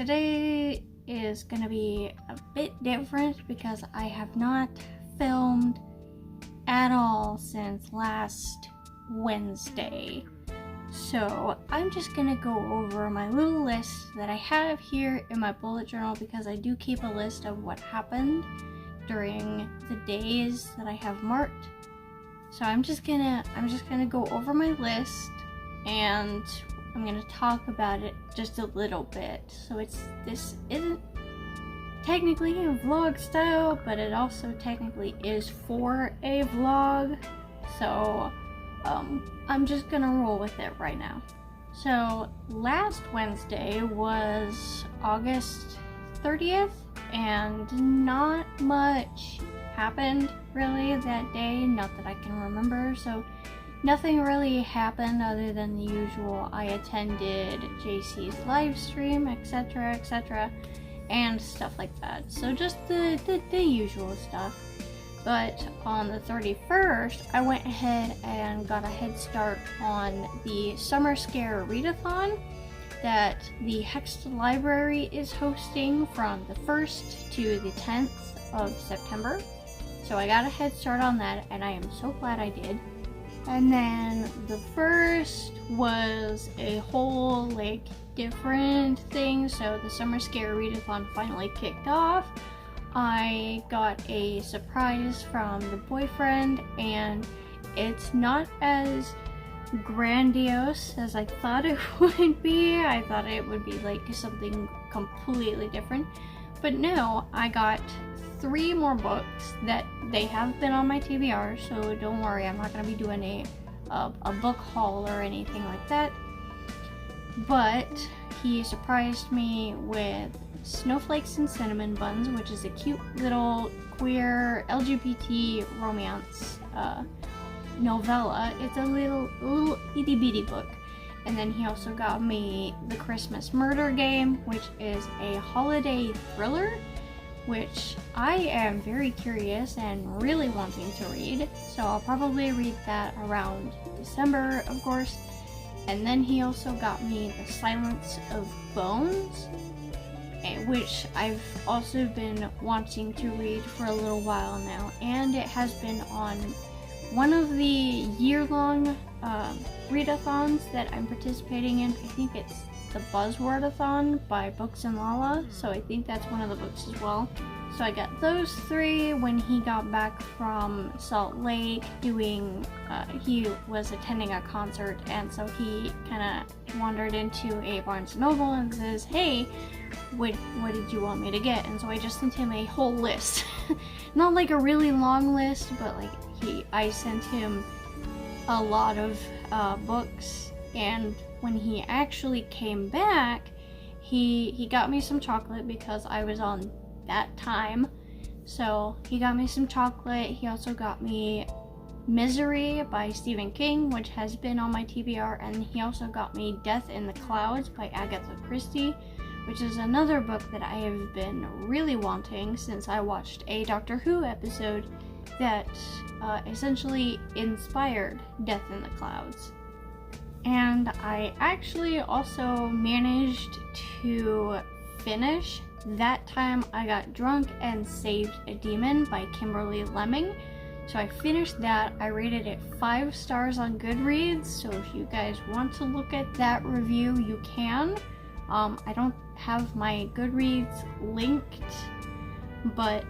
today is gonna be a bit different because I have not filmed at all since last Wednesday. So I'm just gonna go over my little list that I have here in my bullet journal because I do keep a list of what happened during the days that I have marked. So I'm just gonna go over my list and I'm gonna talk about it just a little bit. So this isn't technically a vlog style, but it also technically is for a vlog. So I'm just gonna roll with it right now. So last Wednesday was August 30th and not much happened really that day, not that I can remember. So nothing really happened other than the usual. I attended JC's live stream, etc, and stuff like that. So just the usual stuff. But on the 31st, I went ahead and got a head start on the Summer Scare Readathon that the Hext Library is hosting from the 1st to the 10th of September. So I got a head start on that, and I am so glad I did. And then the first was a whole different thing. So the Summer Scare Readathon finally kicked off. I got a surprise from the boyfriend, and it's not as grandiose as I thought it would be. I thought it would be something completely different, but no, I got 3 more books that they have been on my TBR, so don't worry, I'm not going to be doing a book haul or anything like that. But he surprised me with Snowflakes and Cinnamon Buns, which is a cute little queer LGBT romance novella. It's a little itty bitty book. And then he also got me The Christmas Murder Game, which is a holiday thriller, which I am very curious and really wanting to read. So I'll probably read that around December, of course. And then he also got me The Silence of Bones, which I've also been wanting to read for a little while now, and it has been on one of the year-long readathons that I'm participating in. I think it's the Buzzwordathon by Books and Lala, so I think that's one of the books as well. So I got those 3 when he got back from Salt Lake doing, he was attending a concert, and so he kind of wandered into a Barnes & Noble and says, hey, what did you want me to get? And so I just sent him a whole list. Not a really long list, but I sent him a lot of books, and when he actually came back, he got me some chocolate because I was on that time. So he got me some chocolate. He also got me Misery by Stephen King, which has been on my TBR, and he also got me Death in the Clouds by Agatha Christie, which is another book that I have been really wanting since I watched a Doctor Who episode that essentially inspired Death in the Clouds. And I actually also managed to finish That Time I Got Drunk and Saved a Demon by Kimberly Lemming. So I finished that. I rated it 5 stars on Goodreads, so if you guys want to look at that review, you can. I don't have my Goodreads linked, but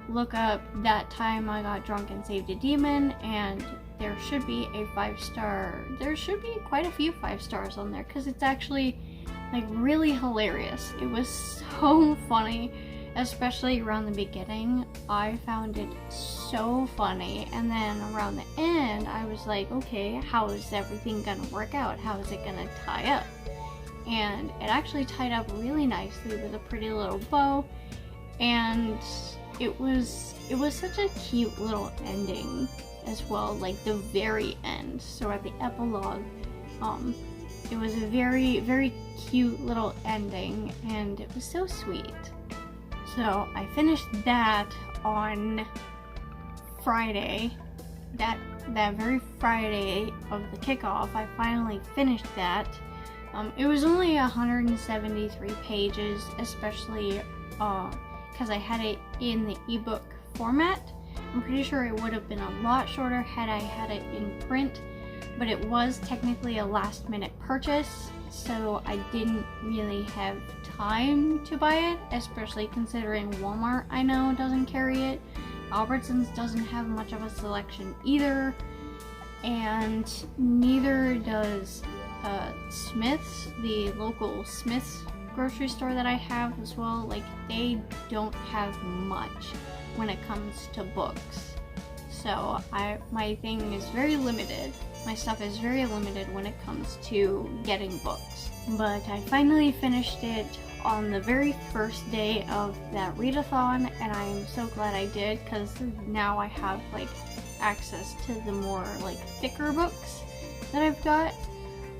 look up That Time I Got Drunk and Saved a Demon, and there should be a 5-star. There should be quite a few 5 stars on there because it's actually really hilarious. It was so funny, especially around the beginning. I found it so funny, and then around the end I was like, okay, how is everything gonna work out? How is it gonna tie up? And it actually tied up really nicely with a pretty little bow, and it was such a cute little ending as well, the very end. So at the epilogue, it was a very, very cute little ending, and it was so sweet. So I finished that on Friday. That very Friday of the kickoff, I finally finished that. It was only 173 pages, especially because I had it in the ebook format. I'm pretty sure it would have been a lot shorter had I had it in print, but it was technically a last minute purchase, so I didn't really have time to buy it, especially considering Walmart I know doesn't carry it. Albertsons doesn't have much of a selection either, and neither does Smith's, the local Smith's grocery store that I have as well. Like, they don't have much when it comes to books. So my thing is very limited. My stuff is very limited when it comes to getting books. But I finally finished it on the very first day of that readathon, and I'm so glad I did, because now I have like access to the more like thicker books that I've got.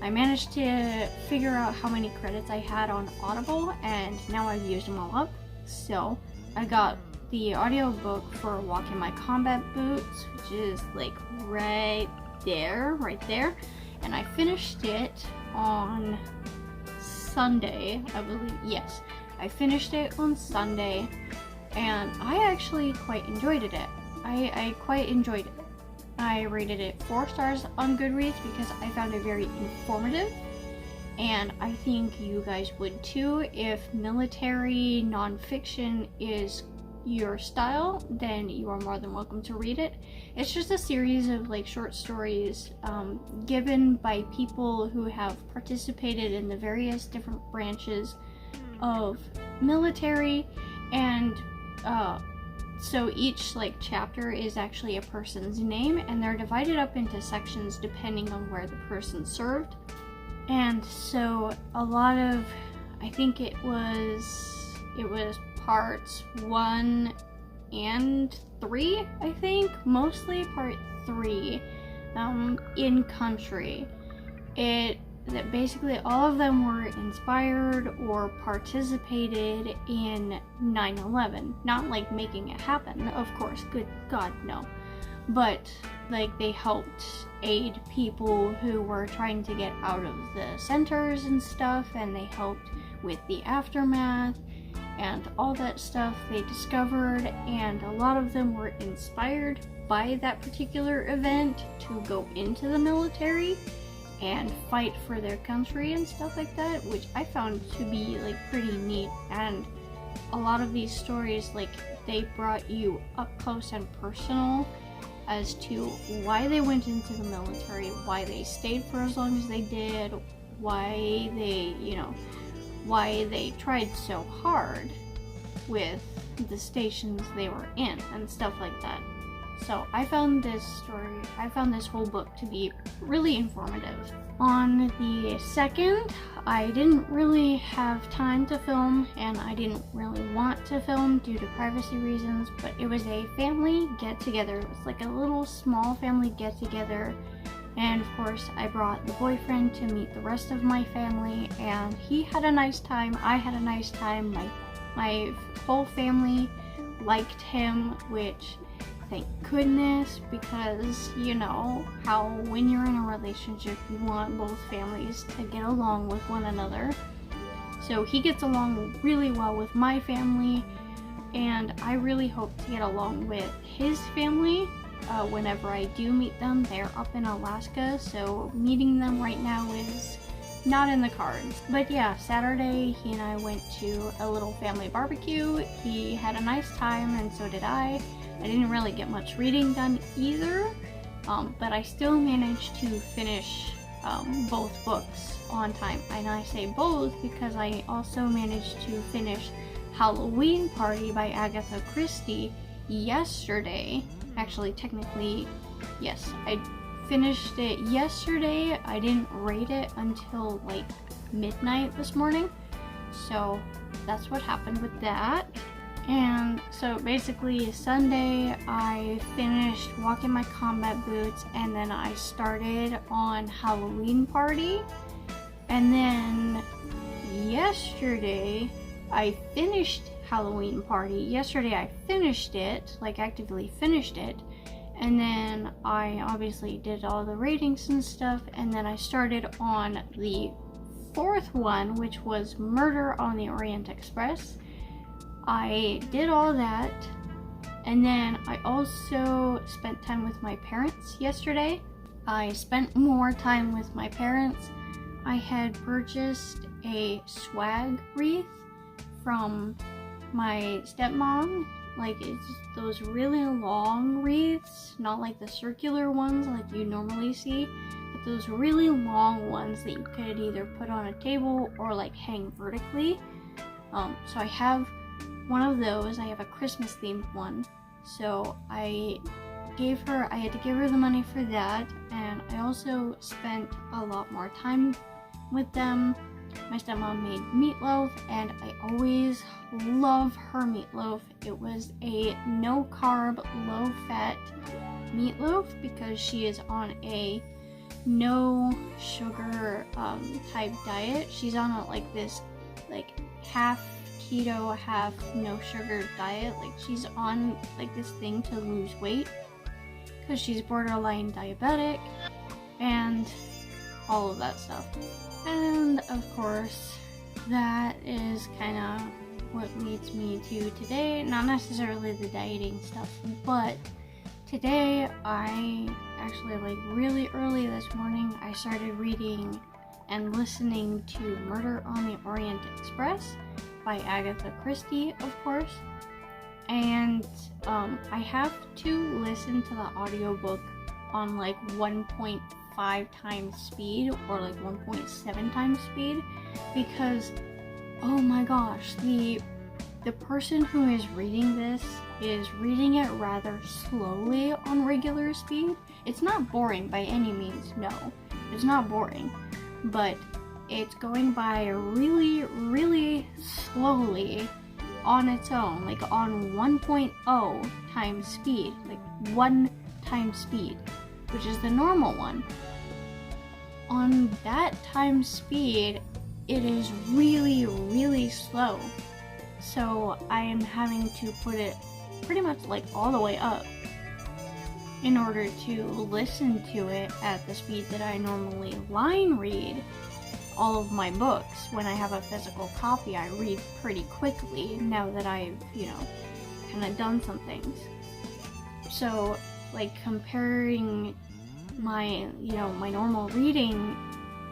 I managed to figure out how many credits I had on Audible, and now I've used them all up. So I got the audiobook for Walk in My Combat Boots, which is like right there, and I finished it on Sunday, I believe. Yes, I finished it on Sunday, and I actually quite enjoyed it. I quite enjoyed it. I rated it 4 stars on Goodreads because I found it very informative, and I think you guys would too. If military nonfiction is your style, then you are more than welcome to read it. It's just a series of like short stories given by people who have participated in the various different branches of military, and so each like chapter is actually a person's name, and they're divided up into sections depending on where the person served. And so a lot of, I think it was parts 1 and 3, I think, mostly part 3, in country. That basically all of them were inspired or participated in 9/11. Not like making it happen, of course, good God, no. But like they helped aid people who were trying to get out of the centers and stuff, and they helped with the aftermath and all that stuff they discovered, and a lot of them were inspired by that particular event to go into the military and fight for their country and stuff like that, which I found to be like pretty neat. And a lot of these stories, like, they brought you up close and personal as to why they went into the military, why they stayed for as long as they did, why they, why they tried so hard with the stations they were in and stuff like that. So I found this whole book to be really informative. On the 2nd, I didn't really have time to film, and I didn't really want to film due to privacy reasons, but it was a family get-together. It was like a little small family get-together, and of course I brought the boyfriend to meet the rest of my family, and he had a nice time, I had a nice time, my whole family liked him, which thank goodness, because you know how when you're in a relationship you want both families to get along with one another. So he gets along really well with my family, and I really hope to get along with his family whenever I do meet them. They're up in Alaska, so meeting them right now is not in the cards. But yeah, Saturday he and I went to a little family barbecue. He had a nice time, and so did I. I didn't really get much reading done either, but I still managed to finish both books on time. And I say both because I also managed to finish Halloween Party by Agatha Christie yesterday. Actually, technically, yes, I finished it yesterday. I didn't rate it until like midnight this morning, so that's what happened with that. And so basically Sunday I finished Walk in My Combat Boots, and then I started on Halloween Party, and then yesterday I finished Halloween Party. Yesterday I finished it, like actively finished it, and then I obviously did all the ratings and stuff, and then I started on the fourth one, which was Murder on the Orient Express. I did all that, and then I also spent time with my parents yesterday. I spent more time with my parents. I had purchased a swag wreath from my stepmom. Like, it's those really long wreaths, not like the circular ones like you normally see, but those really long ones that you could either put on a table or like hang vertically. So I have one of those. I have a Christmas themed one. So I had to give her the money for that, and I also spent a lot more time with them. My stepmom made meatloaf, and I always love her meatloaf. It was a no-carb, low-fat meatloaf because she is on a no-sugar type diet. She's on this half keto, half no-sugar diet. Like, she's on like this thing to lose weight because she's borderline diabetic and all of that stuff. And of course, that is kind of what leads me to today. Not necessarily the dieting stuff, but today I actually, like, really early this morning, I started reading and listening to Murder on the Orient Express by Agatha Christie, of course. And I have to listen to the audiobook on like 1.5 times speed or like 1.7 times speed because, oh my gosh, the person who is reading this is reading it rather slowly on regular speed. It's not boring by any means, no. It's not boring, but it's going by really, really slowly on its own, like on 1.0 times speed, like 1 times speed, which is the normal one. On that times speed, it is really, really slow. So I am having to put it pretty much like all the way up in order to listen to it at the speed that I normally line read all of my books. When I have a physical copy, I read pretty quickly now that I've, kind of done some things. So, like, comparing my, my normal reading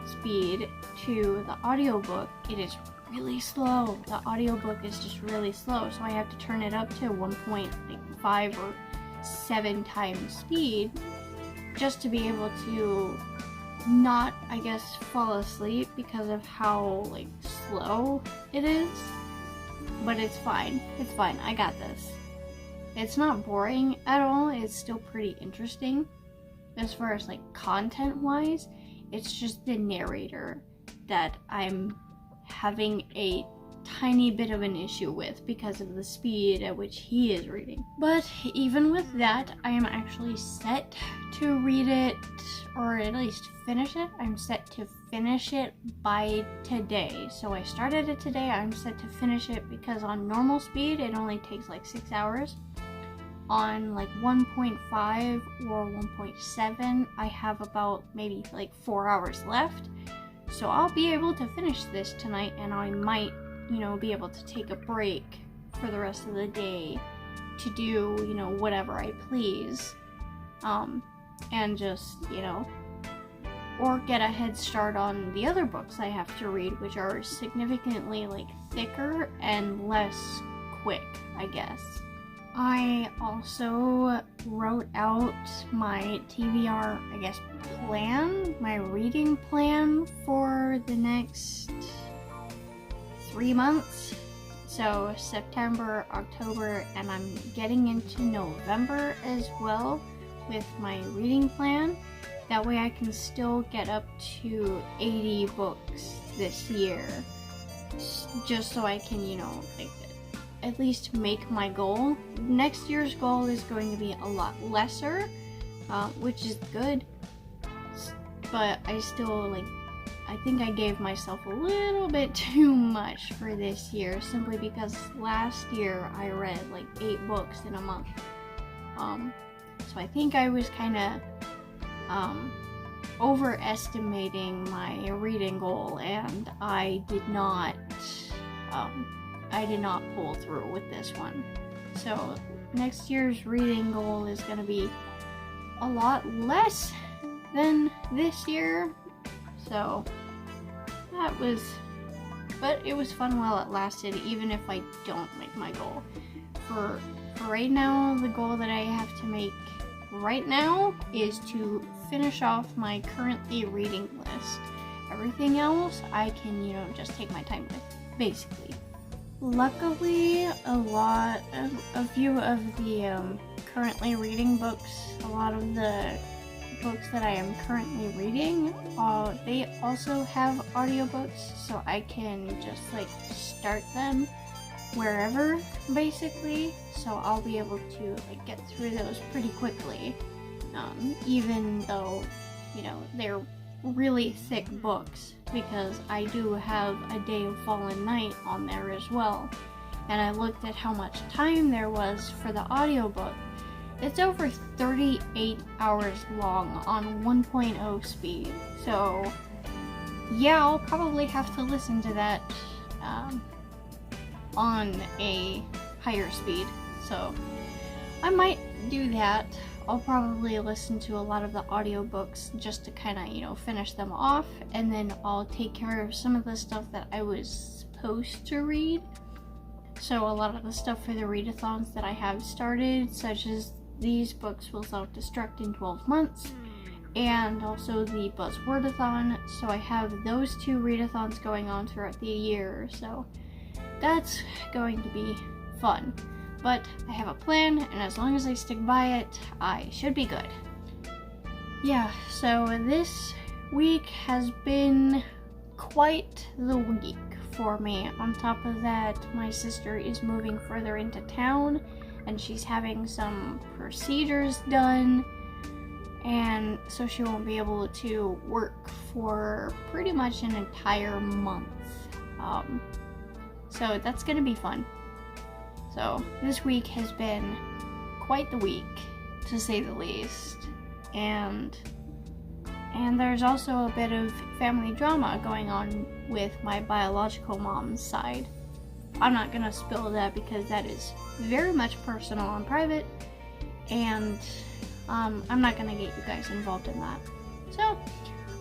speed to the audiobook, it is really slow. The audiobook is just really slow, so I have to turn it up to 1.5 or 7 times speed just to be able to not, I guess, fall asleep because of how, like, slow it is. But it's fine. It's fine. I got this. It's not boring at all. It's still pretty interesting. As far as, like, content-wise, it's just the narrator that I'm having a tiny bit of an issue with because of the speed at which he is reading. But even with that, I am actually set to read it, or at least finish it. I'm set to finish it by today. So I started it today. I'm set to finish it because on normal speed, it only takes like 6 hours. On like 1.5 or 1.7, I have about maybe like 4 hours left. So I'll be able to finish this tonight, and I might, be able to take a break for the rest of the day to do, whatever I please. And just, or get a head start on the other books I have to read, which are significantly, like, thicker and less quick, I guess. I also wrote out my TBR, I guess, plan, my reading plan for the next 3 months. So September, October, and I'm getting into November as well with my reading plan. That way I can still get up to 80 books this year. Just so I can, at least make my goal. Next year's goal is going to be a lot lesser, which is good. But I still, I think I gave myself a little bit too much for this year, simply because last year I read like 8 books in a month. So I think I was kind of overestimating my reading goal, and I did not pull through with this one. So next year's reading goal is going to be a lot less than this year. So but it was fun while it lasted, even if I don't make my goal. For right now, the goal that I have to make right now is to finish off my currently reading list. Everything else I can, just take my time with, basically. Luckily, a few of the currently reading books, a lot of the books that I am currently reading, they also have audiobooks, so I can just start them wherever, basically. So I'll be able to get through those pretty quickly, even though they're really thick books, because I do have A Day of Fallen Night on there as well. And I looked at how much time there was for the audiobook. It's over 38 hours long on 1.0 speed. So yeah, I'll probably have to listen to that on a higher speed. So I might do that. I'll probably listen to a lot of the audiobooks just to kind of, finish them off, and then I'll take care of some of the stuff that I was supposed to read. So a lot of the stuff for the readathons that I have started, such as these books will self-destruct in 12 months, and also the Buzzwordathon. So I have those 2 readathons going on throughout the year, so that's going to be fun. But I have a plan, and as long as I stick by it, I should be good. Yeah, so this week has been quite the week for me. On top of that, my sister is moving further into town, and she's having some procedures done, and so she won't be able to work for pretty much an entire month. So that's gonna be fun. So this week has been quite the week, to say the least, and there's also a bit of family drama going on with my biological mom's side. I'm not gonna spill that because that is very much personal and private, and I'm not gonna get you guys involved in that. So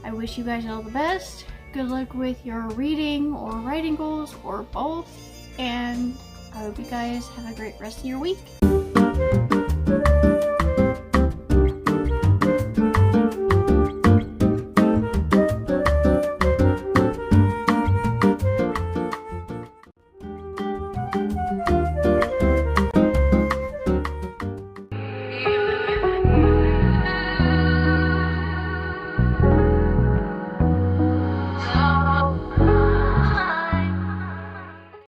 I wish you guys all the best. Good luck with your reading or writing goals, or both, and I hope you guys have a great rest of your week.